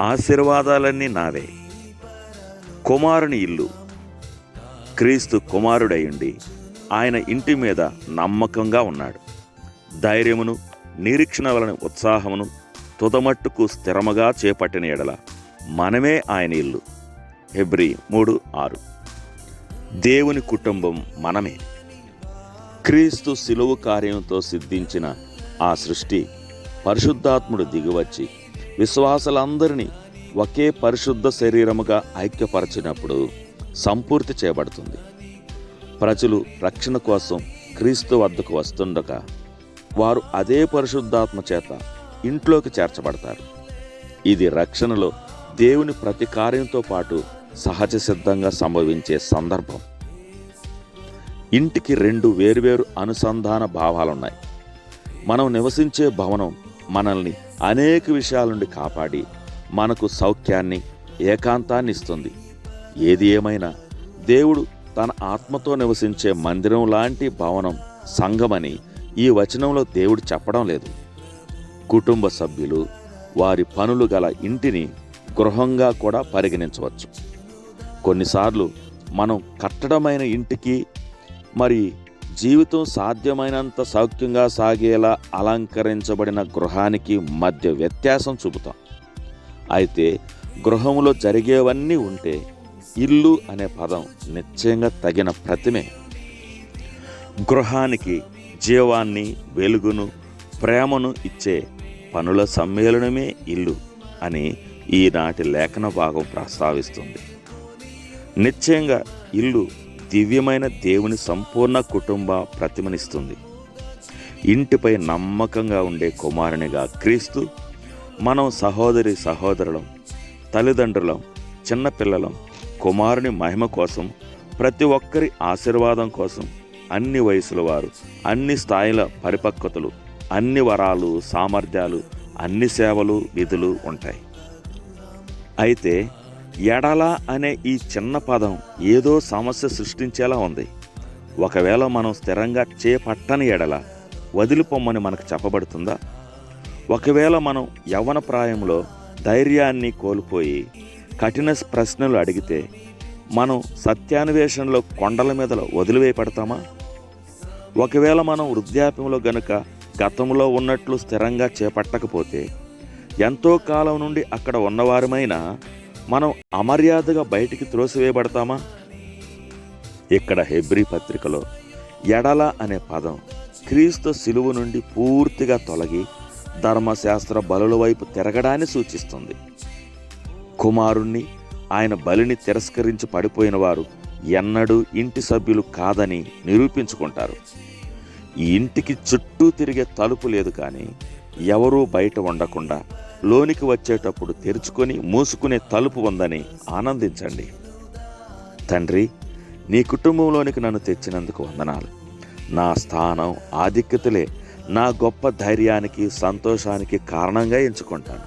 ఆశీర్వాదాలన్నీ నావే. కుమారుని ఇల్లు. క్రీస్తు కుమారుడయుండి ఆయన ఇంటి మీద నమ్మకంగా ఉన్నాడు. ధైర్యమును నిరీక్షణ వలన ఉత్సాహమును తుదమట్టుకు స్థిరముగా చేపట్టిన ఎడల మనమే ఆయన ఇల్లు. హెబ్రీ 3:6. దేవుని కుటుంబం మనమే. క్రీస్తు శిలువ కార్యంతో సిద్ధించిన ఆ సృష్టి పరిశుద్ధాత్ముడు దిగివచ్చి విశ్వాసులందరినీ ఒకే పరిశుద్ధ శరీరముగా ఐక్యపరచినప్పుడు సంపూర్తి చేయబడుతుంది. ప్రజలు రక్షణ కోసం క్రీస్తు వద్దకు వస్తుండగా వారు అదే పరిశుద్ధాత్మ చేత ఇంట్లోకి చేర్చబడతారు. ఇది రక్షణలో దేవుని ప్రతి కార్యంతో పాటు సహజ సిద్ధంగా సంభవించే సందర్భం. ఇంటికి 2 వేర్వేరు అనుసంధాన భావాలున్నాయి. మనం నివసించే భవనం మనల్ని అనేక విషయాల నుండి కాపాడి మనకు సౌఖ్యాన్ని, ఏకాంతాన్ని ఇస్తుంది. ఏది ఏమైనా దేవుడు తన ఆత్మతో నివసించే మందిరం లాంటి భవనం సంఘమని ఈ వచనంలో దేవుడు చెప్పడం లేదు. కుటుంబ సభ్యులు వారి పనులు గల ఇంటిని గృహంగా కూడా పరిగణించవచ్చు. కొన్నిసార్లు మనం కట్టడమైన ఇంటికి మరి జీవితం సాధ్యమైనంత సౌఖ్యంగా సాగేలా అలంకరించబడిన గృహానికి మధ్య వ్యత్యాసం చూపుతాం. అయితే గృహంలో జరిగేవన్నీ ఉంటే ఇల్లు అనే పదం నిశ్చయంగా తగిన ప్రతిమే. గృహానికి జీవాన్ని, వెలుగును, ప్రేమను ఇచ్చే పనుల సమ్మేళనమే ఇల్లు అని ఈనాటి లేఖన భాగం ప్రస్తావిస్తుంది. నిశ్చయంగా ఇల్లు దివ్యమైన దేవుని సంపూర్ణ కుటుంబ ప్రతిమనిస్తుంది. ఇంటిపై నమ్మకంగా ఉండే కుమారునిగా క్రీస్తు మనం సహోదరి సహోదరులం, తల్లిదండ్రులం, చిన్నపిల్లలం, కుమారుని మహిమ కోసం, ప్రతి ఒక్కరి ఆశీర్వాదం కోసం అన్ని వయసుల వారు, అన్ని స్థాయిల పరిపక్వతలు, అన్ని వరాలు, సామర్థ్యాలు, అన్ని సేవలు, విధులు ఉంటాయి. అయితే ఎడల అనే ఈ చిన్న పదం ఏదో సమస్య సృష్టించేలా ఉంది. ఒకవేళ మనం స్థిరంగా చేపట్టని ఎడల వదిలిపోమ్మని మనకు చెప్పబడుతుందా? ఒకవేళ మనం యవ్వన ప్రాయంలో ధైర్యాన్ని కోల్పోయి కఠిన ప్రశ్నలు అడిగితే మనం సత్యాన్వేషణలో కొండల మీద వదిలివేయబడతామా? ఒకవేళ మనం వృద్ధాప్యంలో గనుక గతంలో ఉన్నట్లు స్థిరంగా చేపట్టకపోతే ఎంతో కాలం నుండి అక్కడ ఉన్నవారమైనా మనం అమర్యాదగా బయటికి త్రోసివేయబడతామా? ఇక్కడ హెబ్రీ పత్రికలో ఎడల అనే పదం క్రీస్తు శిలువ నుండి పూర్తిగా తొలగి ధర్మశాస్త్ర బలుల వైపు తిరగడాన్ని సూచిస్తుంది. కుమారుణ్ణి, ఆయన బలిని తిరస్కరించి పడిపోయిన వారు ఎన్నడూ ఇంటి సభ్యులు కాదని నిరూపించుకుంటారు. ఈ ఇంటికి చుట్టూ తిరిగే తలుపు లేదు, కానీ ఎవరూ బయట ఉండకుండా లోనికి వచ్చేటప్పుడు తెరుచుకొని మూసుకునే తలుపు ఉందని ఆనందించండి. తండ్రి, నీ కుటుంబంలోనికి నన్ను తెచ్చినందుకు వందనాలు. నా స్థానం, ఆధిక్యతలే నా గొప్ప ధైర్యానికి, సంతోషానికి కారణంగా ఎంచుకుంటాను.